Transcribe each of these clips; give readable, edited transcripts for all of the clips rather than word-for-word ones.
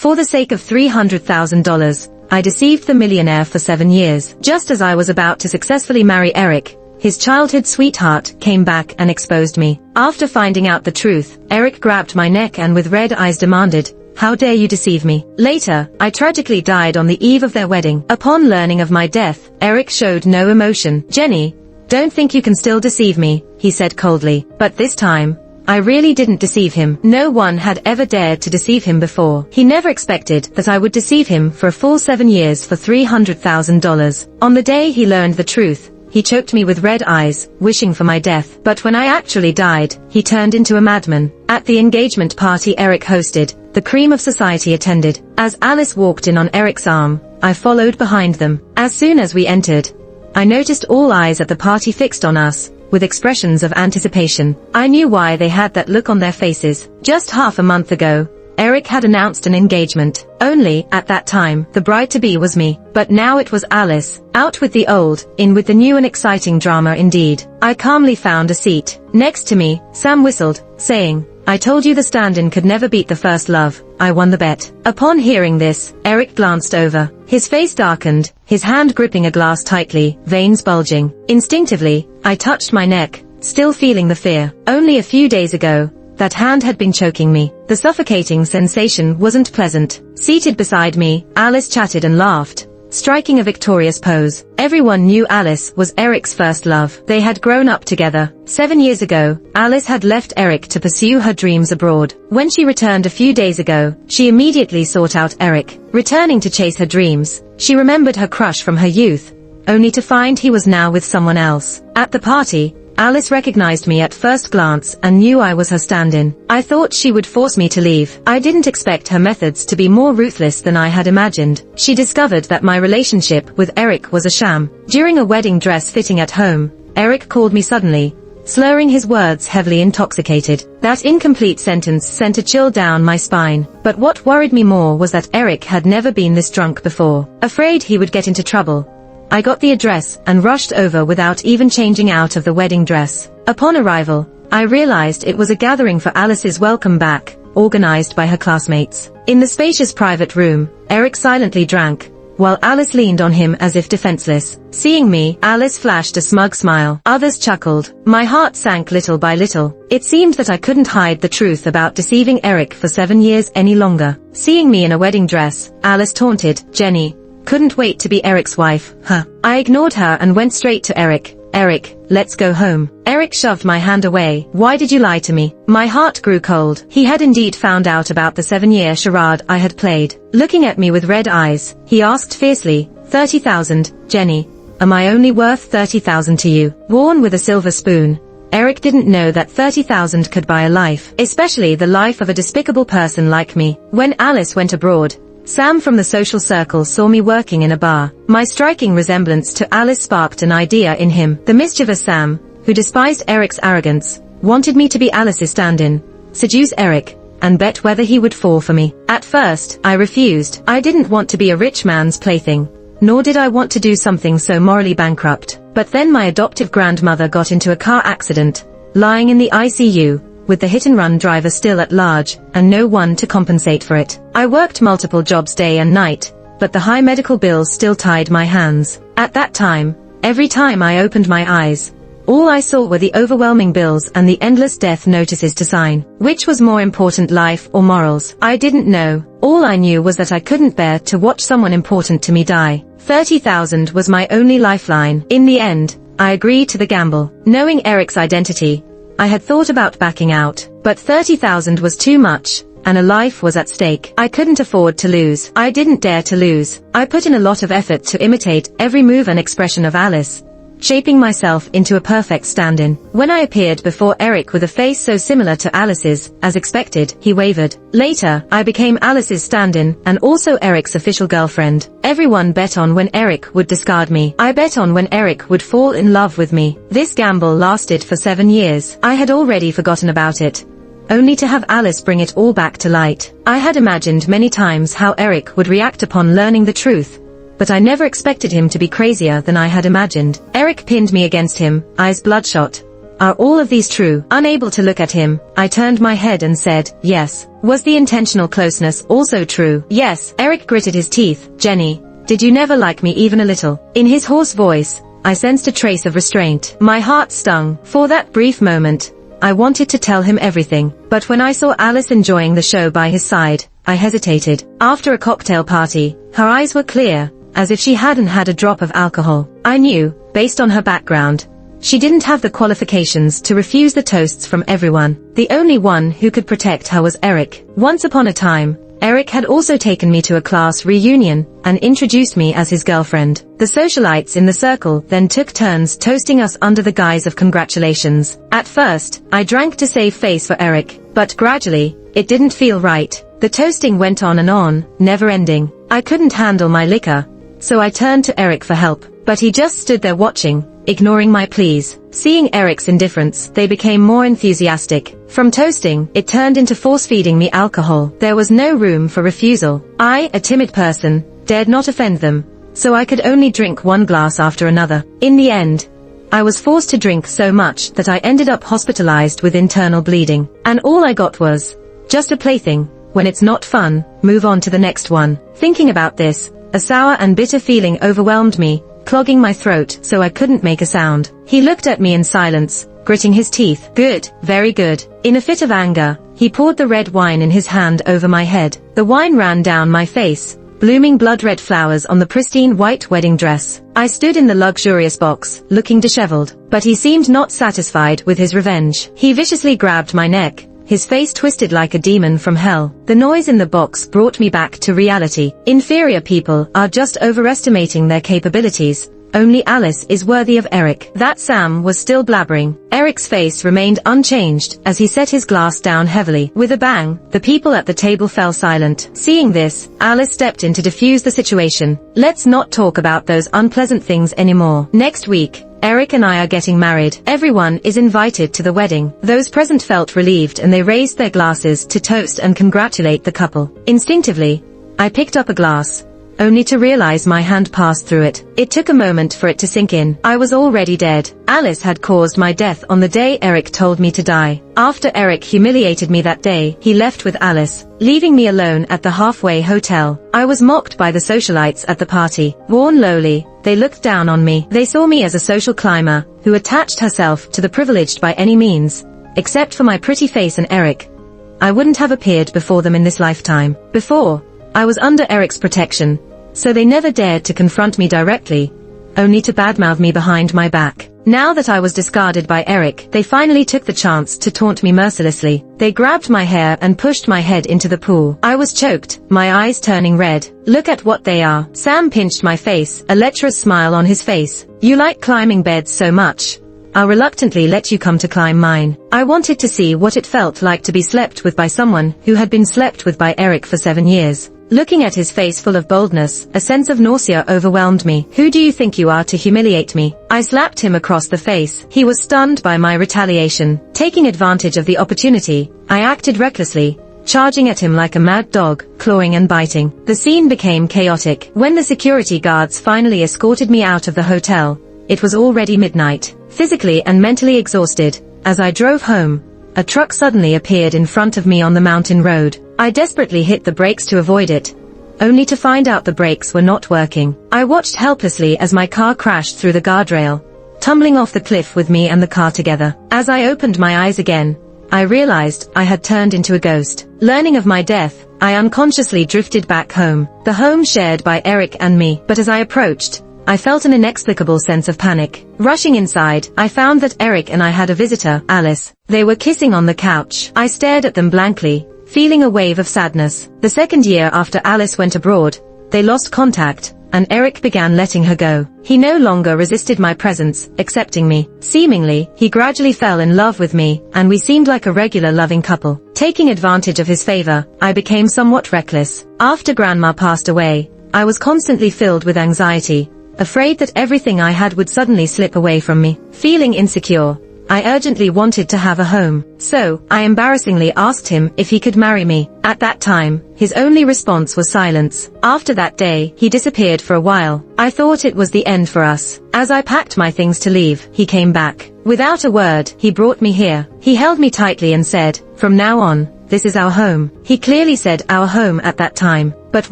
For the sake of $300,000, I deceived the millionaire for 7 years. Just as I was about to successfully marry Eric, his childhood sweetheart came back and exposed me. After finding out the truth, Eric grabbed my neck and with red eyes demanded, "How dare you deceive me?" Later, I tragically died on the eve of their wedding. Upon learning of my death, Eric showed no emotion. "Jenny, don't think you can still deceive me," he said coldly. But this time, I really didn't deceive him. No one had ever dared to deceive him before. He never expected that I would deceive him for a full 7 years for $300,000. On the day he learned the truth, he choked me with red eyes, wishing for my death. But when I actually died, he turned into a madman. At the engagement party Eric hosted, the cream of society attended. As Alice walked in on Eric's arm, I followed behind them. As soon as we entered, I noticed all eyes at the party fixed on us, with expressions of anticipation. I knew why they had that look on their faces. Just half a month ago, Eric had announced an engagement. Only, at that time, the bride-to-be was me. But now it was Alice. Out with the old, in with the new, and exciting drama indeed. I calmly found a seat. Next to me, Sam whistled, saying, "I told you the stand-in could never beat the first love. I won the bet." Upon hearing this, Eric glanced over. His face darkened, his hand gripping a glass tightly, veins bulging. Instinctively, I touched my neck, still feeling the fear. Only a few days ago, that hand had been choking me. The suffocating sensation wasn't pleasant. Seated beside me, Alice chatted and laughed, striking a victorious pose. Everyone knew Alice was Eric's first love. They had grown up together. 7 years ago, Alice had left Eric to pursue her dreams abroad. When she returned a few days ago, she immediately sought out Eric. Returning to chase her dreams, she remembered her crush from her youth, only to find he was now with someone else. At the party, Alice recognized me at first glance and knew I was her stand-in. I thought she would force me to leave. I didn't expect her methods to be more ruthless than I had imagined. She discovered that my relationship with Eric was a sham. During a wedding dress fitting at home, Eric called me suddenly, slurring his words heavily intoxicated. That incomplete sentence sent a chill down my spine. But what worried me more was that Eric had never been this drunk before. Afraid he would get into trouble, I got the address and rushed over without even changing out of the wedding dress. Upon arrival, I realized it was a gathering for Alice's welcome back, organized by her classmates. In the spacious private room, Eric silently drank, while Alice leaned on him as if defenseless. Seeing me, Alice flashed a smug smile. Others chuckled. My heart sank little by little. It seemed that I couldn't hide the truth about deceiving Eric for 7 years any longer. Seeing me in a wedding dress, Alice taunted, "Jenny, couldn't wait to be Eric's wife, huh?" I ignored her and went straight to Eric. "Eric, let's go home." Eric shoved my hand away. "Why did you lie to me?" My heart grew cold. He had indeed found out about the 7-year charade I had played. Looking at me with red eyes, he asked fiercely, 30,000, Jenny, am I only worth 30,000 to you?" Born with a silver spoon, Eric didn't know that 30,000 could buy a life, especially the life of a despicable person like me. When Alice went abroad, Sam from the social circle saw me working in a bar. My striking resemblance to Alice sparked an idea in him. The mischievous Sam, who despised Eric's arrogance, wanted me to be Alice's stand-in, seduce Eric, and bet whether he would fall for me. At first, I refused. I didn't want to be a rich man's plaything, nor did I want to do something so morally bankrupt. But then my adoptive grandmother got into a car accident, lying in the ICU, with the hit-and-run driver still at large, and no one to compensate for it. I worked multiple jobs day and night, but the high medical bills still tied my hands. At that time, every time I opened my eyes, all I saw were the overwhelming bills and the endless death notices to sign. Which was more important, life or morals? I didn't know. All I knew was that I couldn't bear to watch someone important to me die. 30,000 was my only lifeline. In the end, I agreed to the gamble. Knowing Eric's identity, I had thought about backing out, but 30,000 was too much, and a life was at stake. I couldn't afford to lose. I didn't dare to lose. I put in a lot of effort to imitate every move and expression of Alice, shaping myself into a perfect stand-in. When I appeared before Eric with a face so similar to Alice's, as expected, he wavered. Later, I became Alice's stand-in, and also Eric's official girlfriend. Everyone bet on when Eric would discard me. I bet on when Eric would fall in love with me. This gamble lasted for 7 years. I had already forgotten about it, only to have Alice bring it all back to light. I had imagined many times how Eric would react upon learning the truth, but I never expected him to be crazier than I had imagined. Eric pinned me against him, eyes bloodshot. Are all of these true? Unable to look at him, I turned my head and said, yes. Was the intentional closeness also true? Yes. Eric gritted his teeth. Jenny, did you never like me even a little? In his hoarse voice, I sensed a trace of restraint. My heart stung. For that brief moment, I wanted to tell him everything. But when I saw Alice enjoying the show by his side, I hesitated. After a cocktail party, her eyes were clear, as if she hadn't had a drop of alcohol. I knew, based on her background, she didn't have the qualifications to refuse the toasts from everyone. The only one who could protect her was Eric. Once upon a time, Eric had also taken me to a class reunion and introduced me as his girlfriend. The socialites in the circle then took turns toasting us under the guise of congratulations. At first, I drank to save face for Eric, but gradually, it didn't feel right. The toasting went on, never ending. I couldn't handle my liquor, so I turned to Eric for help, but he just stood there watching, ignoring my pleas. Seeing Eric's indifference, they became more enthusiastic. From toasting, it turned into force-feeding me alcohol. There was no room for refusal. I, a timid person, dared not offend them, so I could only drink one glass after another. In the end, I was forced to drink so much that I ended up hospitalized with internal bleeding. And all I got was, just a plaything. When it's not fun, move on to the next one. Thinking about this, a sour and bitter feeling overwhelmed me, clogging my throat so I couldn't make a sound. He looked at me in silence, gritting his teeth. Good, very good. In a fit of anger, he poured the red wine in his hand over my head. The wine ran down my face, blooming blood-red flowers on the pristine white wedding dress. I stood in the luxurious box, looking disheveled, but he seemed not satisfied with his revenge. He viciously grabbed my neck, his face twisted like a demon from hell. The noise in the box brought me back to reality. Inferior people are just overestimating their capabilities. Only Alice is worthy of Eric. That Sam was still blabbering. Eric's face remained unchanged as he set his glass down heavily. With a bang, the people at the table fell silent. Seeing this, Alice stepped in to defuse the situation. Let's not talk about those unpleasant things anymore. Next week, Eric and I are getting married. Everyone is invited to the wedding. Those present felt relieved and they raised their glasses to toast and congratulate the couple. Instinctively, I picked up a glass, only to realize my hand passed through it. It took a moment for it to sink in. I was already dead. Alice had caused my death on the day Eric told me to die. After Eric humiliated me that day, he left with Alice, leaving me alone at the halfway hotel. I was mocked by the socialites at the party. Worn lowly, they looked down on me. They saw me as a social climber, who attached herself to the privileged by any means. Except for my pretty face and Eric, I wouldn't have appeared before them in this lifetime. Before, I was under Eric's protection, so they never dared to confront me directly, only to badmouth me behind my back. Now that I was discarded by Eric, they finally took the chance to taunt me mercilessly. They grabbed my hair and pushed my head into the pool. I was choked, my eyes turning red. Look at what they are. Sam pinched my face, a lecherous smile on his face. You like climbing beds so much, I'll reluctantly let you come to climb mine. I wanted to see what it felt like to be slept with by someone who had been slept with by Eric for 7 years. Looking at his face full of boldness, a sense of nausea overwhelmed me. Who do you think you are to humiliate me? I slapped him across the face. He was stunned by my retaliation. Taking advantage of the opportunity, I acted recklessly, charging at him like a mad dog, clawing and biting. The scene became chaotic. When the security guards finally escorted me out of the hotel, it was already midnight. Physically and mentally exhausted, as I drove home, a truck suddenly appeared in front of me on the mountain road. I desperately hit the brakes to avoid it, only to find out the brakes were not working. I watched helplessly as my car crashed through the guardrail, tumbling off the cliff with me and the car together. As I opened my eyes again, I realized I had turned into a ghost. Learning of my death, I unconsciously drifted back home, the home shared by Eric and me. But as I approached, I felt an inexplicable sense of panic. Rushing inside, I found that Eric and I had a visitor, Alice. They were kissing on the couch. I stared at them blankly, feeling a wave of sadness. The second year after Alice went abroad, they lost contact, and Eric began letting her go. He no longer resisted my presence, accepting me. Seemingly, he gradually fell in love with me, and we seemed like a regular loving couple. Taking advantage of his favor, I became somewhat reckless. After Grandma passed away, I was constantly filled with anxiety, afraid that everything I had would suddenly slip away from me. Feeling insecure, I urgently wanted to have a home, so I embarrassingly asked him if he could marry me. At that time, his only response was silence. After that day, he disappeared for a while. I thought it was the end for us. As I packed my things to leave, he came back. Without a word, he brought me here. He held me tightly and said, "From now on, this is our home." He clearly said our home at that time. But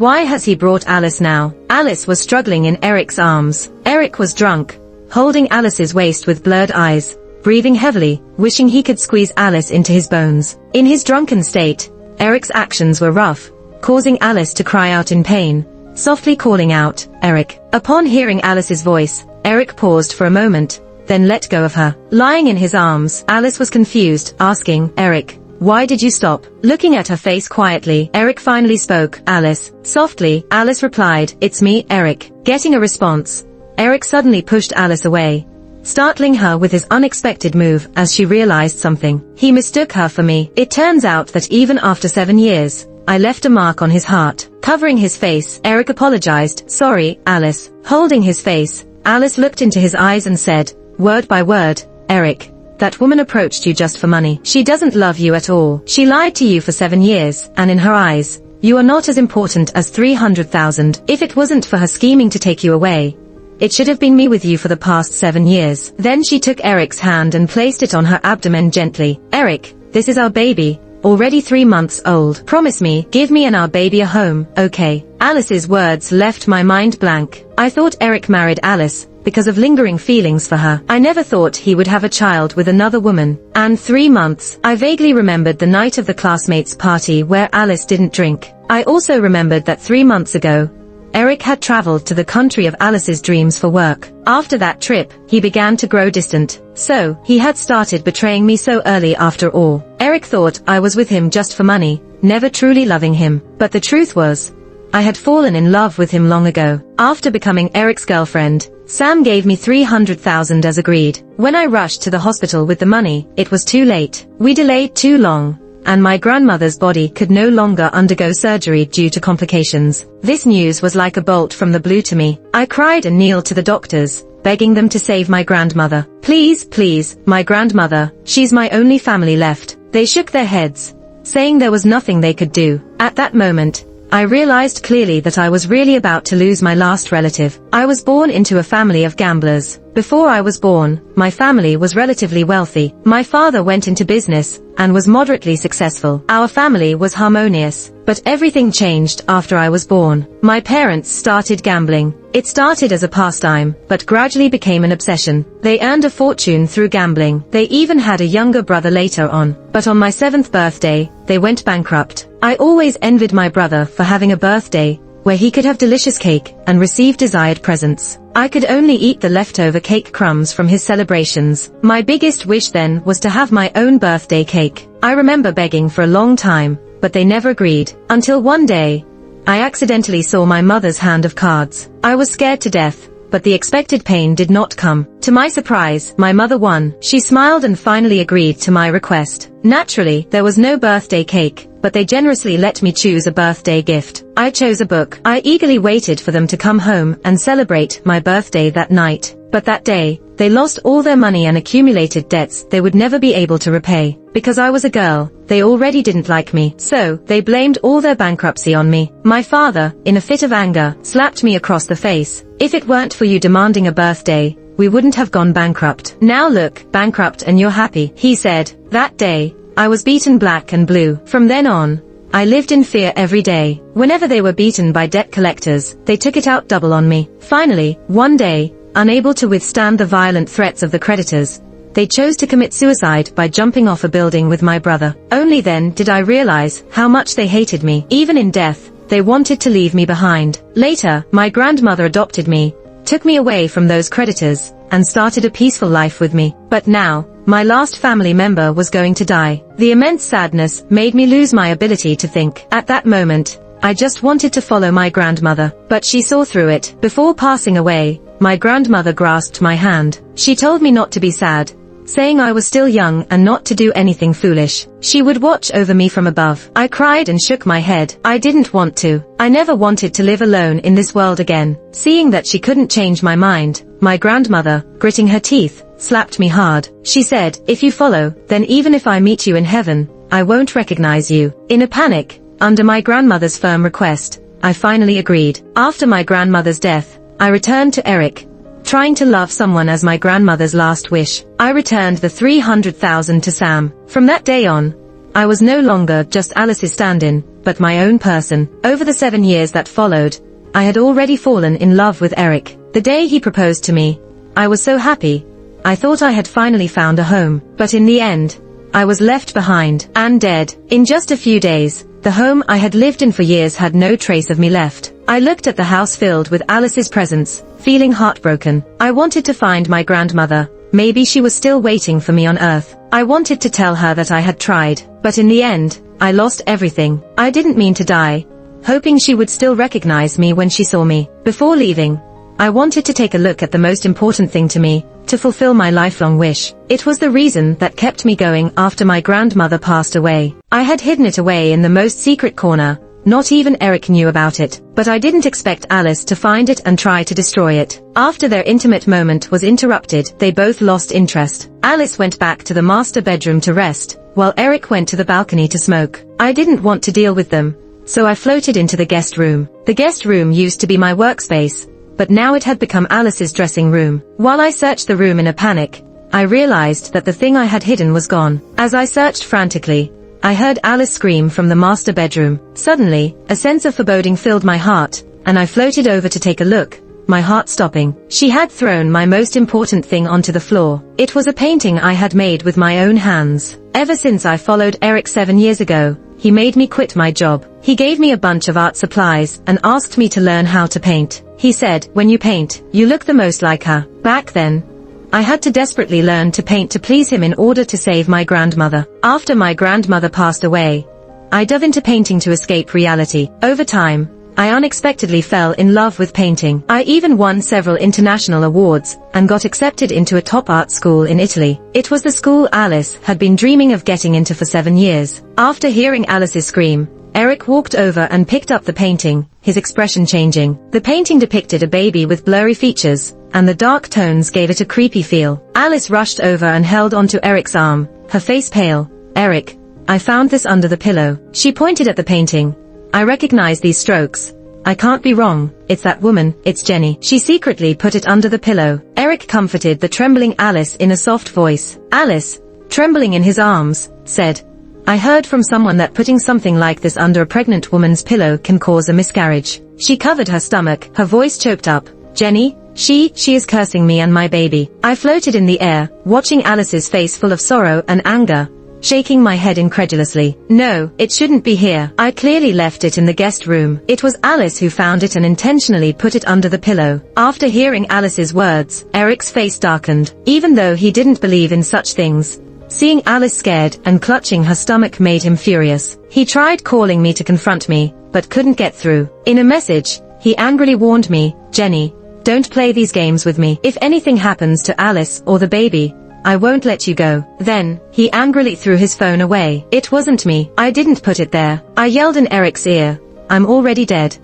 why has he brought Alice now? Alice was struggling in Eric's arms. Eric was drunk, holding Alice's waist with blurred eyes, breathing heavily, wishing he could squeeze Alice into his bones. In his drunken state, Eric's actions were rough, causing Alice to cry out in pain, softly calling out, "Eric." Upon hearing Alice's voice, Eric paused for a moment, then let go of her. Lying in his arms, Alice was confused, asking, "Eric, why did you stop?" Looking at her face quietly, Eric finally spoke, "Alice." Softly, Alice replied, "It's me, Eric." Getting a response, Eric suddenly pushed Alice away, startling her with his unexpected move as she realized something. He mistook her for me. It turns out that even after 7 years, I left a mark on his heart. Covering his face, Eric apologized, "Sorry, Alice." Holding his face, Alice looked into his eyes and said, word by word, "Eric, that woman approached you just for money. She doesn't love you at all. She lied to you for 7 years, and in her eyes, you are not as important as 300,000. If it wasn't for her scheming to take you away, it should have been me with you for the past 7 years." Then she took Eric's hand and placed it on her abdomen gently. "Eric, this is our baby, already 3 months old. Promise me, give me and our baby a home, okay?" Alice's words left my mind blank. I thought Eric married Alice because of lingering feelings for her. I never thought he would have a child with another woman. And 3 months. I vaguely remembered the night of the classmates' party where Alice didn't drink. I also remembered that 3 months ago, Eric had traveled to the country of Alice's dreams for work. After that trip, he began to grow distant. So, he had started betraying me so early after all. Eric thought I was with him just for money, never truly loving him. But the truth was, I had fallen in love with him long ago. After becoming Eric's girlfriend, Sam gave me 300,000 as agreed. When I rushed to the hospital with the money, it was too late. We delayed too long, and my grandmother's body could no longer undergo surgery due to complications. This news was like a bolt from the blue to me. I cried and kneeled to the doctors, begging them to save my grandmother. "Please, please, my grandmother, she's my only family left." They shook their heads, saying there was nothing they could do. At that moment, I realized clearly that I was really about to lose my last relative. I was born into a family of gamblers. Before I was born, my family was relatively wealthy. My father went into business and was moderately successful. Our family was harmonious, but everything changed after I was born. My parents started gambling. It started as a pastime, but gradually became an obsession. They earned a fortune through gambling. They even had a younger brother later on. But on my 7th birthday, they went bankrupt. I always envied my brother for having a birthday where he could have delicious cake and receive desired presents. I could only eat the leftover cake crumbs from his celebrations. My biggest wish then was to have my own birthday cake. I remember begging for a long time, but they never agreed. Until one day, I accidentally saw my mother's hand of cards. I was scared to death, but the expected pain did not come. To my surprise, my mother won. She smiled and finally agreed to my request. Naturally, there was no birthday cake, but they generously let me choose a birthday gift. I chose a book. I eagerly waited for them to come home and celebrate my birthday that night. But that day, they lost all their money and accumulated debts they would never be able to repay. Because I was a girl, they already didn't like me. So, they blamed all their bankruptcy on me. My father, in a fit of anger, slapped me across the face. "If it weren't for you demanding a birthday, we wouldn't have gone bankrupt. Now look, bankrupt and you're happy," he said. That day, I was beaten black and blue. From then on, I lived in fear every day. Whenever they were beaten by debt collectors, they took it out double on me. Finally, one day, unable to withstand the violent threats of the creditors, they chose to commit suicide by jumping off a building with my brother. Only then did I realize how much they hated me. Even in death, they wanted to leave me behind. Later, my grandmother adopted me, took me away from those creditors, and started a peaceful life with me. But now, my last family member was going to die. The immense sadness made me lose my ability to think. At that moment, I just wanted to follow my grandmother, but she saw through it. Before passing away, my grandmother grasped my hand. She told me not to be sad, saying I was still young and not to do anything foolish. She would watch over me from above. I cried and shook my head. I didn't want to. I never wanted to live alone in this world again. Seeing that she couldn't change my mind, my grandmother, gritting her teeth, slapped me hard. She said, "If you follow, then even if I meet you in heaven, I won't recognize you." In a panic, under my grandmother's firm request, I finally agreed. After my grandmother's death, I returned to Eric, trying to love someone as my grandmother's last wish. I returned the $300,000 to Sam. From that day on, I was no longer just Alice's stand-in, but my own person. Over the 7 years that followed, I had already fallen in love with Eric. The day he proposed to me, I was so happy. I thought I had finally found a home, but in the end, I was left behind and dead. In just a few days, the home I had lived in for years had no trace of me left. I looked at the house filled with Alice's presence, feeling heartbroken. I wanted to find my grandmother. Maybe she was still waiting for me on Earth. I wanted to tell her that I had tried, but in the end, I lost everything. I didn't mean to die, hoping she would still recognize me when she saw me. Before leaving, I wanted to take a look at the most important thing to me, to fulfill my lifelong wish. It was the reason that kept me going after my grandmother passed away. I had hidden it away in the most secret corner. Not even Eric knew about it, but I didn't expect Alice to find it and try to destroy it. After their intimate moment was interrupted, they both lost interest. Alice went back to the master bedroom to rest, while Eric went to the balcony to smoke. I didn't want to deal with them, so I floated into the guest room. The guest room used to be my workspace, but now it had become Alice's dressing room. While I searched the room in a panic, I realized that the thing I had hidden was gone. As I searched frantically, I heard Alice scream from the master bedroom. Suddenly, a sense of foreboding filled my heart, and I floated over to take a look, my heart stopping. She had thrown my most important thing onto the floor. It was a painting I had made with my own hands. Ever since I followed Eric 7 years ago, he made me quit my job. He gave me a bunch of art supplies and asked me to learn how to paint. He said, "When you paint, you look the most like her." Back then, I had to desperately learn to paint to please him in order to save my grandmother. After my grandmother passed away, I dove into painting to escape reality. Over time, I unexpectedly fell in love with painting. I even won several international awards and got accepted into a top art school in Italy. It was the school Alice had been dreaming of getting into for 7 years. After hearing Alice's scream, Eric walked over and picked up the painting, his expression changing. The painting depicted a baby with blurry features, and the dark tones gave it a creepy feel. Alice rushed over and held onto Eric's arm, her face pale. "Eric, I found this under the pillow." She pointed at the painting. "I recognize these strokes. I can't be wrong. It's that woman, it's Jenny." She secretly put it under the pillow. Eric comforted the trembling Alice in a soft voice. Alice, trembling in his arms, said, "I heard from someone that putting something like this under a pregnant woman's pillow can cause a miscarriage." She covered her stomach, her voice choked up. "Jenny, she is cursing me and my baby." I floated in the air, watching Alice's face full of sorrow and anger, shaking my head incredulously. "No, it shouldn't be here. I clearly left it in the guest room." It was Alice who found it and intentionally put it under the pillow. After hearing Alice's words, Eric's face darkened. Even though he didn't believe in such things, seeing Alice scared and clutching her stomach made him furious. He tried calling me to confront me, but couldn't get through. In a message, he angrily warned me, "Jenny, don't play these games with me. If anything happens to Alice or the baby, I won't let you go." Then, he angrily threw his phone away. It wasn't me. I didn't put it there. I yelled in Eric's ear, "I'm already dead."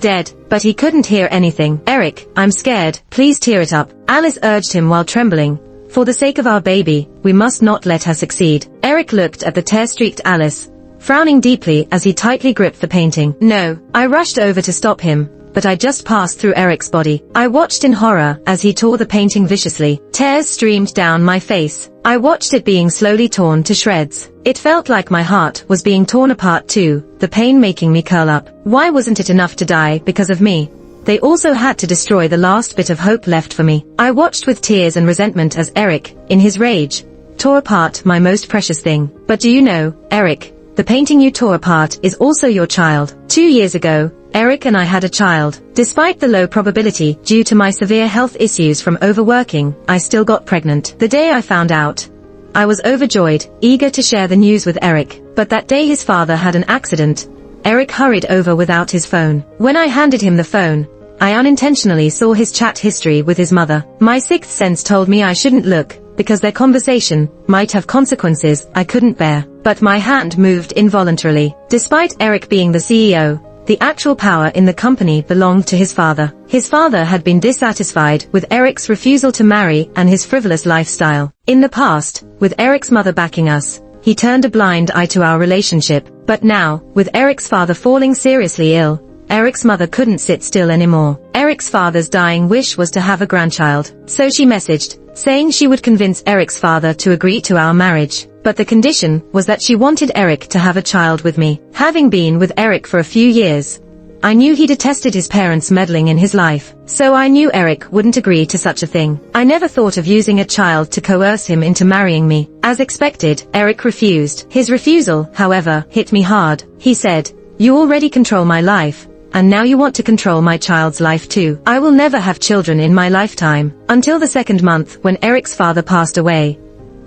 But he couldn't hear anything. "Eric, I'm scared. Please tear it up." Alice urged him while trembling. "For the sake of our baby, we must not let her succeed." Eric looked at the tear-streaked Alice, frowning deeply as he tightly gripped the painting. "No." I rushed over to stop him, but I just passed through Eric's body. I watched in horror as he tore the painting viciously. Tears streamed down my face. I watched it being slowly torn to shreds. It felt like my heart was being torn apart too, the pain making me curl up. Why wasn't it enough to die because of me? They also had to destroy the last bit of hope left for me. I watched with tears and resentment as Eric, in his rage, tore apart my most precious thing. "But do you know, Eric, the painting you tore apart is also your child." 2 years ago, Eric and I had a child. Despite the low probability due to my severe health issues from overworking, I still got pregnant. The day I found out, I was overjoyed, eager to share the news with Eric. But that day his father had an accident. Eric hurried over without his phone. When I handed him the phone, I unintentionally saw his chat history with his mother. My sixth sense told me I shouldn't look, because their conversation might have consequences I couldn't bear. But my hand moved involuntarily. Despite Eric being the CEO, the actual power in the company belonged to his father. His father had been dissatisfied with Eric's refusal to marry and his frivolous lifestyle. In the past, with Eric's mother backing us, he turned a blind eye to our relationship. But now, with Eric's father falling seriously ill, Eric's mother couldn't sit still anymore. Eric's father's dying wish was to have a grandchild. So she messaged, saying she would convince Eric's father to agree to our marriage. But the condition was that she wanted Eric to have a child with me. Having been with Eric for a few years, I knew he detested his parents meddling in his life. So I knew Eric wouldn't agree to such a thing. I never thought of using a child to coerce him into marrying me. As expected, Eric refused. His refusal, however, hit me hard. He said, "You already control my life, and now you want to control my child's life too. I will never have children in my lifetime." Until the second month, when Eric's father passed away,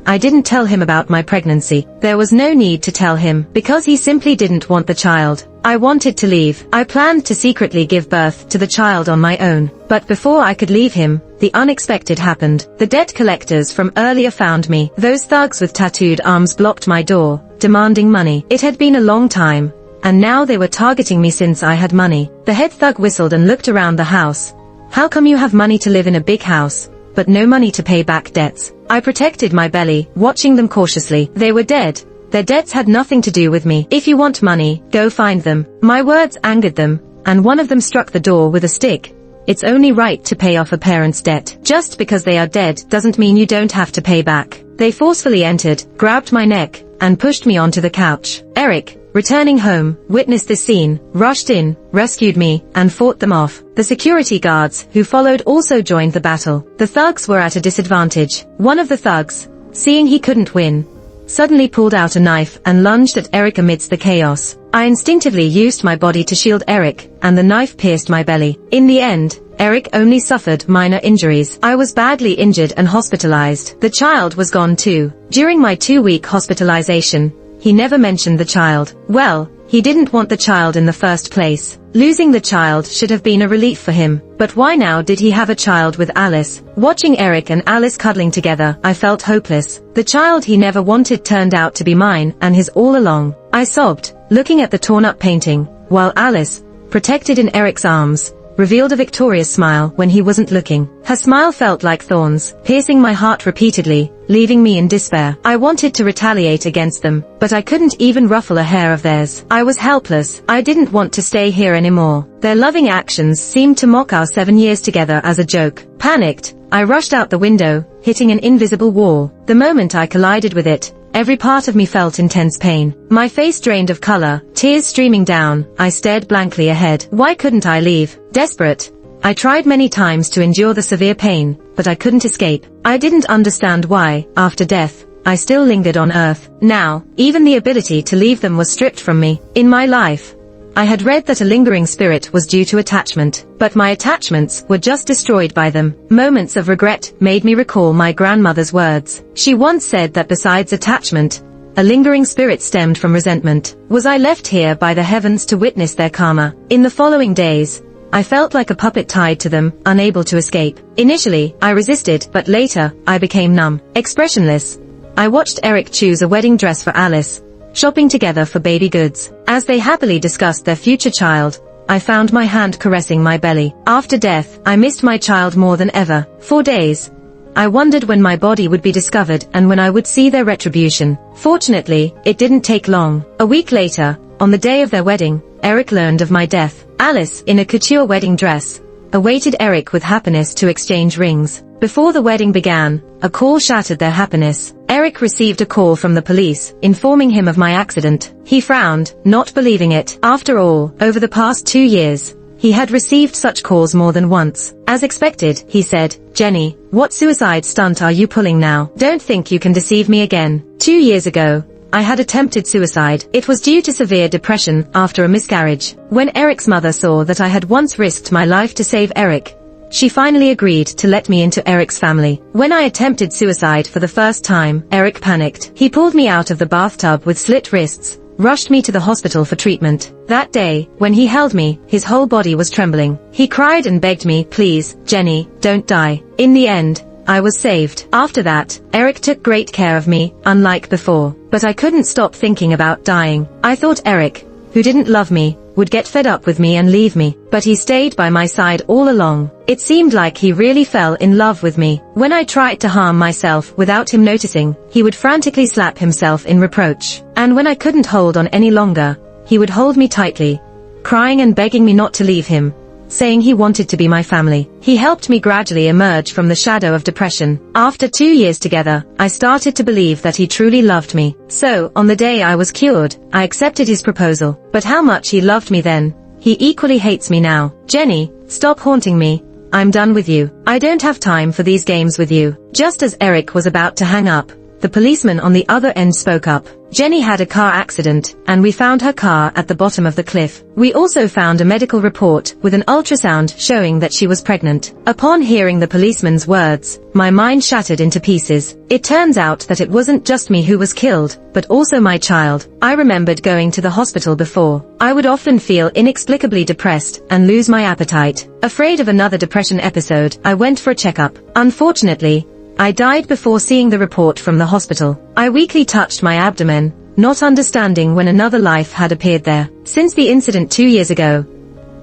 I didn't tell him about my pregnancy. There was no need to tell him, because he simply didn't want the child. I wanted to leave. I planned to secretly give birth to the child on my own. But before I could leave him, the unexpected happened. The debt collectors from earlier found me. Those thugs with tattooed arms blocked my door, demanding money. It had been a long time, and now they were targeting me since I had money. The head thug whistled and looked around the house. "How come you have money to live in a big house, but no money to pay back debts?" I protected my belly, watching them cautiously. They were dead. Their debts had nothing to do with me. "If you want money, go find them." My words angered them, and one of them struck the door with a stick. "It's only right to pay off a parent's debt. Just because they are dead doesn't mean you don't have to pay back." They forcefully entered, grabbed my neck, and pushed me onto the couch. Eric, returning home, witnessed this scene, rushed in, rescued me, and fought them off. The security guards, who followed, also joined the battle. The thugs were at a disadvantage. One of the thugs, seeing he couldn't win, suddenly pulled out a knife and lunged at Eric amidst the chaos. I instinctively used my body to shield Eric, and the knife pierced my belly. In the end, Eric only suffered minor injuries. I was badly injured and hospitalized. The child was gone too. During my 2-week hospitalization, he never mentioned the child. Well, he didn't want the child in the first place. Losing the child should have been a relief for him. But why now did he have a child with Alice? Watching Eric and Alice cuddling together, I felt hopeless. The child he never wanted turned out to be mine and his all along. I sobbed, looking at the torn-up painting, while Alice, protected in Eric's arms, revealed a victorious smile when he wasn't looking. Her smile felt like thorns, piercing my heart repeatedly, leaving me in despair. I wanted to retaliate against them, but I couldn't even ruffle a hair of theirs. I was helpless. I didn't want to stay here anymore. Their loving actions seemed to mock our 7 years together as a joke. Panicked, I rushed out the window, hitting an invisible wall. The moment I collided with it, every part of me felt intense pain. My face drained of color, tears streaming down. I stared blankly ahead. Why couldn't I leave? Desperate, I tried many times to endure the severe pain, but I couldn't escape. I didn't understand why, after death, I still lingered on Earth. Now, even the ability to leave them was stripped from me. In my life, I had read that a lingering spirit was due to attachment, but my attachments were just destroyed by them. Moments of regret made me recall my grandmother's words. She once said that besides attachment, a lingering spirit stemmed from resentment. Was I left here by the heavens to witness their karma? In the following days, I felt like a puppet tied to them, unable to escape. Initially, I resisted, but later, I became numb. Expressionless, I watched Eric choose a wedding dress for Alice, shopping together for baby goods. As they happily discussed their future child, I found my hand caressing my belly. After death, I missed my child more than ever. For days, I wondered when my body would be discovered and when I would see their retribution. Fortunately, it didn't take long. A week later, on the day of their wedding, Eric learned of my death. Alice, in a couture wedding dress, awaited Eric with happiness to exchange rings. Before the wedding began, a call shattered their happiness. Eric received a call from the police, informing him of my accident. He frowned, not believing it. After all, over the past 2 years, he had received such calls more than once. As expected, he said, "Jenny, what suicide stunt are you pulling now? Don't think you can deceive me again." 2 years ago, I had attempted suicide. It was due to severe depression after a miscarriage. When Eric's mother saw that I had once risked my life to save Eric, she finally agreed to let me into Eric's family. When I attempted suicide for the first time, Eric panicked. He pulled me out of the bathtub with slit wrists, rushed me to the hospital for treatment. That day, when he held me, his whole body was trembling. He cried and begged me, "Please, Jenny, don't die." In the end, I was saved. After that, Eric took great care of me, unlike before. But I couldn't stop thinking about dying. I thought Eric, who didn't love me, would get fed up with me and leave me. But he stayed by my side all along. It seemed like he really fell in love with me. When I tried to harm myself without him noticing, he would frantically slap himself in reproach. And when I couldn't hold on any longer, he would hold me tightly, crying and begging me not to leave him, saying he wanted to be my family. He helped me gradually emerge from the shadow of depression. After 2 years together, I started to believe that he truly loved me. So, on the day I was cured, I accepted his proposal. But how much he loved me then, he equally hates me now. Jenny, stop haunting me. I'm done with you. I don't have time for these games with you. Just as Eric was about to hang up, the policeman on the other end spoke up. Jenny had a car accident, and we found her car at the bottom of the cliff. We also found a medical report with an ultrasound showing that she was pregnant. Upon hearing the policeman's words, my mind shattered into pieces. It turns out that it wasn't just me who was killed, but also my child. I remembered going to the hospital before. I would often feel inexplicably depressed and lose my appetite. Afraid of another depression episode, I went for a checkup. Unfortunately, I died before seeing the report from the hospital. I weakly touched my abdomen, not understanding when another life had appeared there. Since the incident 2 years ago,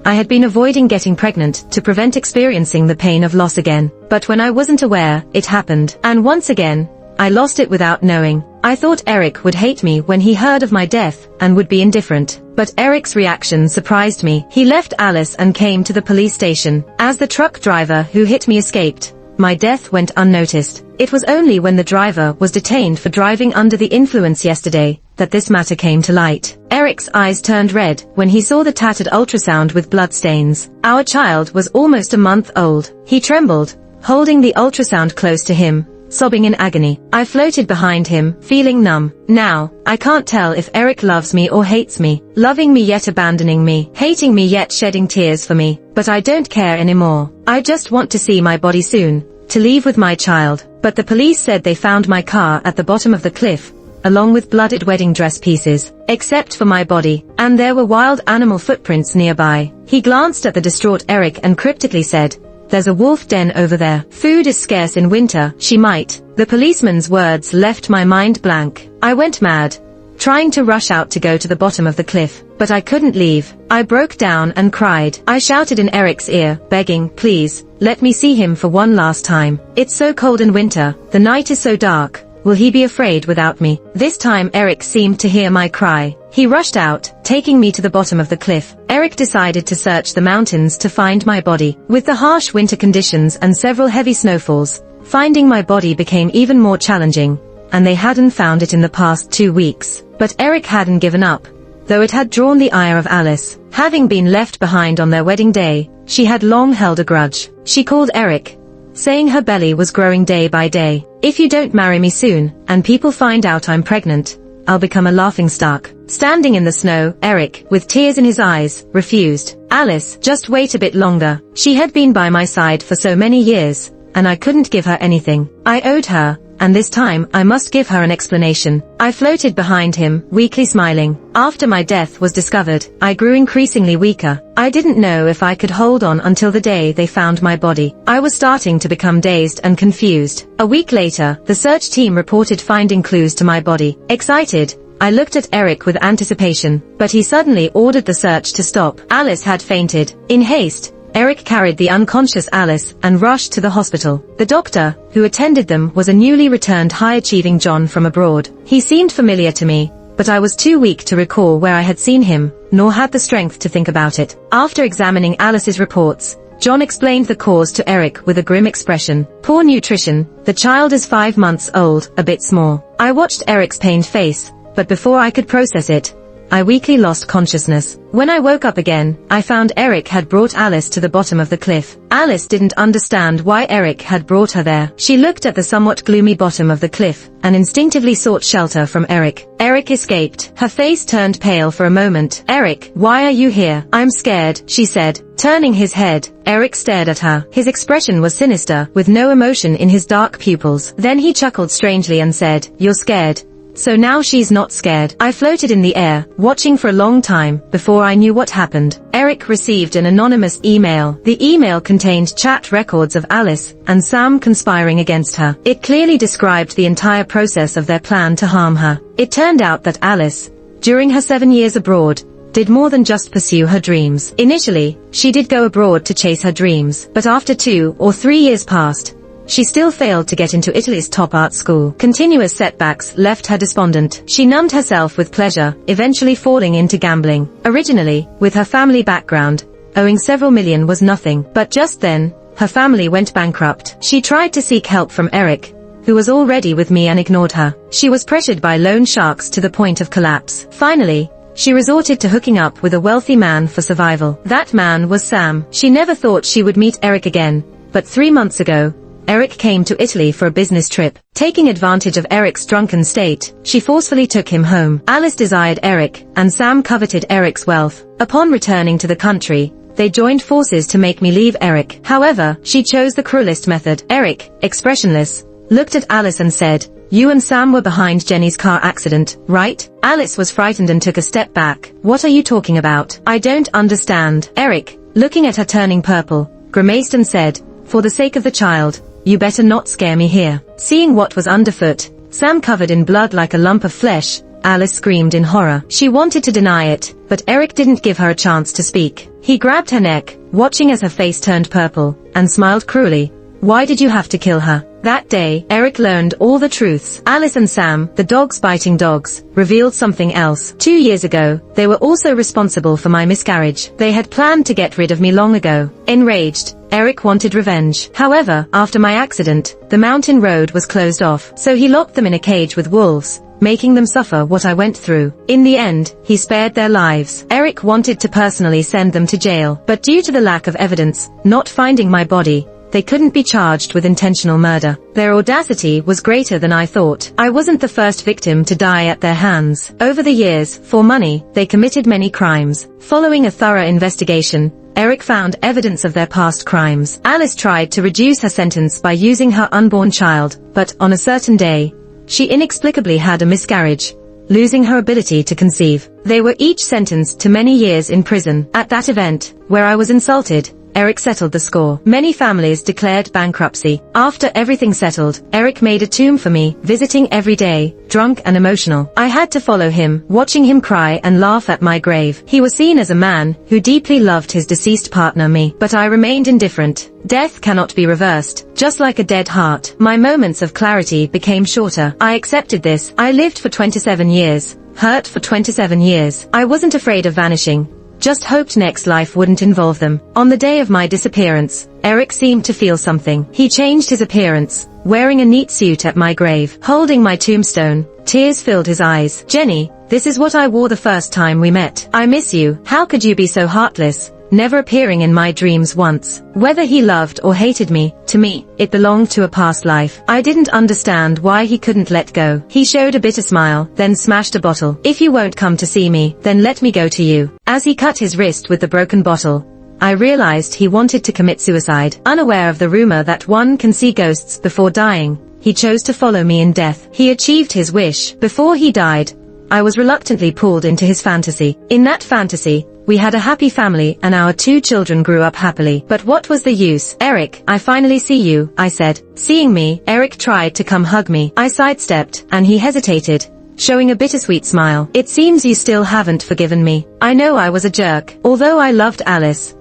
I had been avoiding getting pregnant to prevent experiencing the pain of loss again. But when I wasn't aware, it happened. And once again, I lost it without knowing. I thought Eric would hate me when he heard of my death and would be indifferent. But Eric's reaction surprised me. He left Alice and came to the police station. As the truck driver who hit me escaped, my death went unnoticed. It was only when the driver was detained for driving under the influence yesterday that this matter came to light. Eric's eyes turned red when he saw the tattered ultrasound with blood stains. Our child was almost a month old. He trembled, holding the ultrasound close to him, sobbing in agony. I floated behind him, feeling numb. Now, I can't tell if Eric loves me or hates me, loving me yet abandoning me, hating me yet shedding tears for me, but I don't care anymore. I just want to see my body soon, to leave with my child. But the police said they found my car at the bottom of the cliff, along with blooded wedding dress pieces, except for my body, and there were wild animal footprints nearby. He glanced at the distraught Eric and cryptically said, "There's a wolf den over there. Food is scarce in winter, she might." The policeman's words left my mind blank. I went mad, trying to rush out to go to the bottom of the cliff, but I couldn't leave. I broke down and cried. I shouted in Eric's ear, begging, "Please, let me see him for one last time. It's so cold in winter, the night is so dark. Will he be afraid without me?" This time Eric seemed to hear my cry. He rushed out, taking me to the bottom of the cliff. Eric decided to search the mountains to find my body. With the harsh winter conditions and several heavy snowfalls, finding my body became even more challenging, and they hadn't found it in the past 2 weeks. But Eric hadn't given up, though it had drawn the ire of Alice. Having been left behind on their wedding day, she had long held a grudge. She called Eric, saying her belly was growing day by day. "If you don't marry me soon, and people find out I'm pregnant, I'll become a laughingstock." Standing in the snow, Eric, with tears in his eyes, refused. "Alice, just wait a bit longer. She had been by my side for so many years, and I couldn't give her anything. I owed her, and this time I must give her an explanation." I floated behind him, weakly smiling. After my death was discovered, I grew increasingly weaker. I didn't know if I could hold on until the day they found my body. I was starting to become dazed and confused. A week later, the search team reported finding clues to my body. Excited, I looked at Eric with anticipation, but he suddenly ordered the search to stop. Alice had fainted. In haste, Eric carried the unconscious Alice and rushed to the hospital. The doctor, who attended them, was a newly returned high-achieving John from abroad. He seemed familiar to me, but I was too weak to recall where I had seen him, nor had the strength to think about it. After examining Alice's reports, John explained the cause to Eric with a grim expression. "Poor nutrition, the child is 5 months old, a bit small." I watched Eric's pained face, but before I could process it, I weakly lost consciousness. When I woke up again, I found Eric had brought Alice to the bottom of the cliff. Alice didn't understand why Eric had brought her there. She looked at the somewhat gloomy bottom of the cliff, and instinctively sought shelter from Eric. Eric escaped. Her face turned pale for a moment. "Eric, why are you here?" "I'm scared," she said, turning his head. Eric stared at her. His expression was sinister, with no emotion in his dark pupils. Then he chuckled strangely and said, "You're scared. So now she's not scared." I floated in the air, watching for a long time, before I knew what happened. Eric received an anonymous email. The email contained chat records of Alice and Sam conspiring against her. It clearly described the entire process of their plan to harm her. It turned out that Alice, during her 7 years abroad, did more than just pursue her dreams. Initially, she did go abroad to chase her dreams, but after 2 or 3 years passed, she still failed to get into Italy's top art school. Continuous setbacks left her despondent. She numbed herself with pleasure, eventually falling into gambling. Originally, with her family background, owing several million was nothing. But just then, her family went bankrupt. She tried to seek help from Eric, who was already with me, and ignored her. She was pressured by loan sharks to the point of collapse. Finally, she resorted to hooking up with a wealthy man for survival. That man was Sam. She never thought she would meet Eric again, but 3 months ago, Eric came to Italy for a business trip. Taking advantage of Eric's drunken state, she forcefully took him home. Alice desired Eric, and Sam coveted Eric's wealth. Upon returning to the country, they joined forces to make me leave Eric. However, she chose the cruelest method. Eric, expressionless, looked at Alice and said, "You and Sam were behind Jenny's car accident, right?" Alice was frightened and took a step back. "What are you talking about? I don't understand." Eric, looking at her turning purple, grimaced and said, "For the sake of the child, you better not scare me here." Seeing what was underfoot, Sam covered in blood like a lump of flesh, Alice screamed in horror. She wanted to deny it, but Eric didn't give her a chance to speak. He grabbed her neck, watching as her face turned purple, and smiled cruelly. "Why did you have to kill her?" That day, Eric learned all the truths. Alice and Sam, the dogs biting dogs, revealed something else. 2 years ago, they were also responsible for my miscarriage. They had planned to get rid of me long ago. Enraged, Eric wanted revenge. However, after my accident, the mountain road was closed off, so he locked them in a cage with wolves, making them suffer what I went through. In the end, he spared their lives. Eric wanted to personally send them to jail, but due to the lack of evidence, not finding my body, they couldn't be charged with intentional murder. Their audacity was greater than I thought. I wasn't the first victim to die at their hands. Over the years, for money, they committed many crimes. Following a thorough investigation, Eric found evidence of their past crimes. Alice tried to reduce her sentence by using her unborn child, but on a certain day, she inexplicably had a miscarriage, losing her ability to conceive. They were each sentenced to many years in prison. At that event, where I was insulted, Eric settled the score. Many families declared bankruptcy. After everything settled, Eric made a tomb for me, visiting every day, drunk and emotional. I had to follow him, watching him cry and laugh at my grave. He was seen as a man who deeply loved his deceased partner, me, but I remained indifferent. Death cannot be reversed, just like a dead heart. My moments of clarity became shorter. I accepted this. I lived for 27 years, hurt for 27 years. I wasn't afraid of vanishing, just hoped next life wouldn't involve them. On the day of my disappearance, Eric seemed to feel something. He changed his appearance, wearing a neat suit at my grave. Holding my tombstone, tears filled his eyes. "Jenny, this is what I wore the first time we met. I miss you. How could you be so heartless, never appearing in my dreams once?" Whether he loved or hated me, to me, it belonged to a past life. I didn't understand why he couldn't let go. He showed a bitter smile, then smashed a bottle. "If you won't come to see me, then let me go to you." As he cut his wrist with the broken bottle, I realized he wanted to commit suicide. Unaware of the rumor that one can see ghosts before dying, he chose to follow me in death. He achieved his wish. Before he died, I was reluctantly pulled into his fantasy. In that fantasy, we had a happy family and our 2 children grew up happily. But what was the use? "Eric, I finally see you," I said. Seeing me, Eric tried to come hug me. I sidestepped, and he hesitated, showing a bittersweet smile. "It seems you still haven't forgiven me." I know I was a jerk. Although I loved Alice,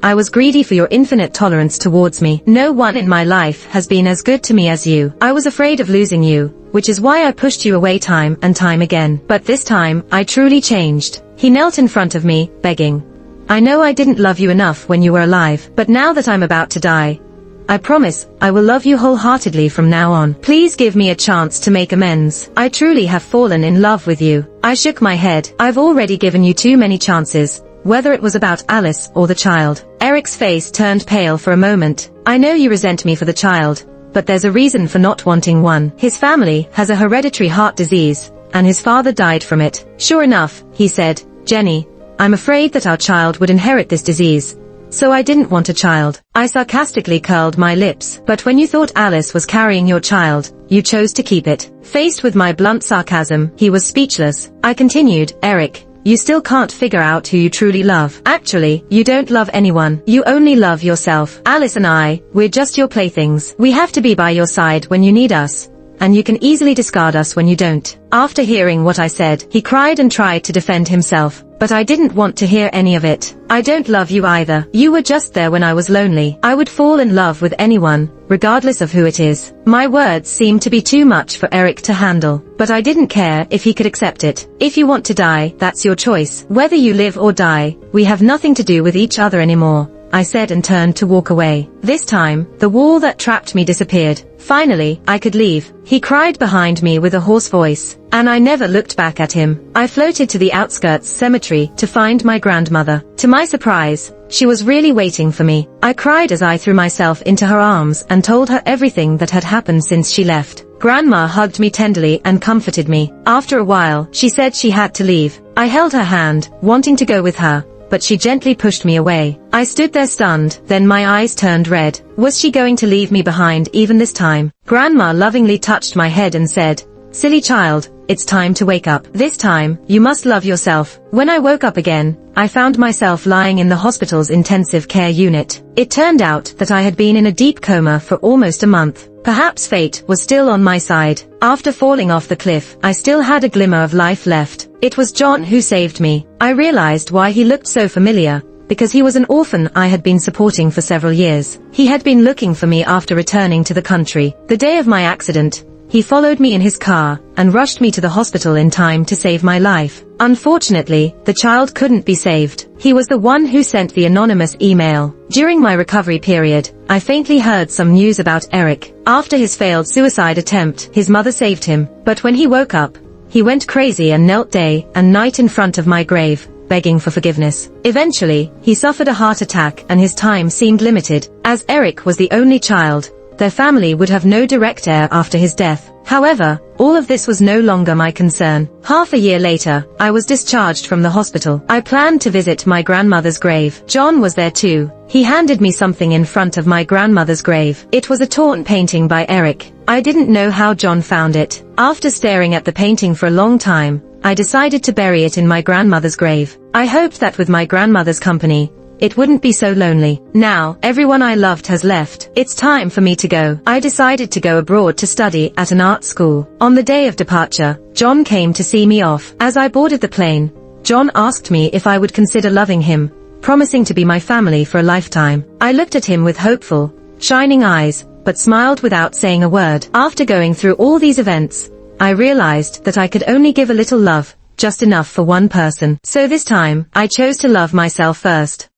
I was greedy for your infinite tolerance towards me. No one in my life has been as good to me as you. I was afraid of losing you, which is why I pushed you away time and time again. But this time, I truly changed. He knelt in front of me, begging. "I know I didn't love you enough when you were alive, but now that I'm about to die, I promise, I will love you wholeheartedly from now on. Please give me a chance to make amends. I truly have fallen in love with you." I shook my head. "I've already given you too many chances, whether it was about Alice or the child." Eric's face turned pale for a moment. "I know you resent me for the child, but there's a reason for not wanting one. His family has a hereditary heart disease, and his father died from it." "Sure enough," he said, "Jenny, I'm afraid that our child would inherit this disease. So I didn't want a child." I sarcastically curled my lips. "But when you thought Alice was carrying your child, you chose to keep it." Faced with my blunt sarcasm, he was speechless. I continued, "Eric, you still can't figure out who you truly love. Actually, you don't love anyone. You only love yourself. Alice and I, we're just your playthings. We have to be by your side when you need us, and you can easily discard us when you don't." After hearing what I said, he cried and tried to defend himself, but I didn't want to hear any of it. I don't love you either. You were just there when I was lonely. I would fall in love with anyone, regardless of who it is. My words seemed to be too much for Eric to handle, but I didn't care if he could accept it. If you want to die, that's your choice. Whether you live or die, we have nothing to do with each other anymore, I said and turned to walk away. This time, the wall that trapped me disappeared. Finally, I could leave. He cried behind me with a hoarse voice, and I never looked back at him. I floated to the outskirts cemetery to find my grandmother. To my surprise, she was really waiting for me. I cried as I threw myself into her arms and told her everything that had happened since she left. Grandma hugged me tenderly and comforted me. After a while, she said she had to leave. I held her hand, wanting to go with her, but she gently pushed me away. I stood there stunned, then my eyes turned red. Was she going to leave me behind even this time? Grandma lovingly touched my head and said, "Silly child, it's time to wake up. This time, you must love yourself." When I woke up again, I found myself lying in the hospital's intensive care unit. It turned out that I had been in a deep coma for almost a month. Perhaps fate was still on my side. After falling off the cliff, I still had a glimmer of life left. It was John who saved me. I realized why he looked so familiar, because he was an orphan I had been supporting for several years. He had been looking for me after returning to the country. The day of my accident, he followed me in his car and rushed me to the hospital in time to save my life. Unfortunately, the child couldn't be saved. He was the one who sent the anonymous email. During my recovery period, I faintly heard some news about Eric. After his failed suicide attempt, his mother saved him. But when he woke up, he went crazy and knelt day and night in front of my grave, begging for forgiveness. Eventually, he suffered a heart attack and his time seemed limited. As Eric was the only child, their family would have no direct heir after his death. However, all of this was no longer my concern. Half a year later, I was discharged from the hospital. I planned to visit my grandmother's grave. John was there too. He handed me something in front of my grandmother's grave. It was a torn painting by Eric. I didn't know how John found it. After staring at the painting for a long time, I decided to bury it in my grandmother's grave. I hoped that with my grandmother's company, it wouldn't be so lonely. Now, everyone I loved has left. It's time for me to go. I decided to go abroad to study at an art school. On the day of departure, John came to see me off. As I boarded the plane, John asked me if I would consider loving him, promising to be my family for a lifetime. I looked at him with hopeful, shining eyes, but smiled without saying a word. After going through all these events, I realized that I could only give a little love, just enough for one person. So this time, I chose to love myself first.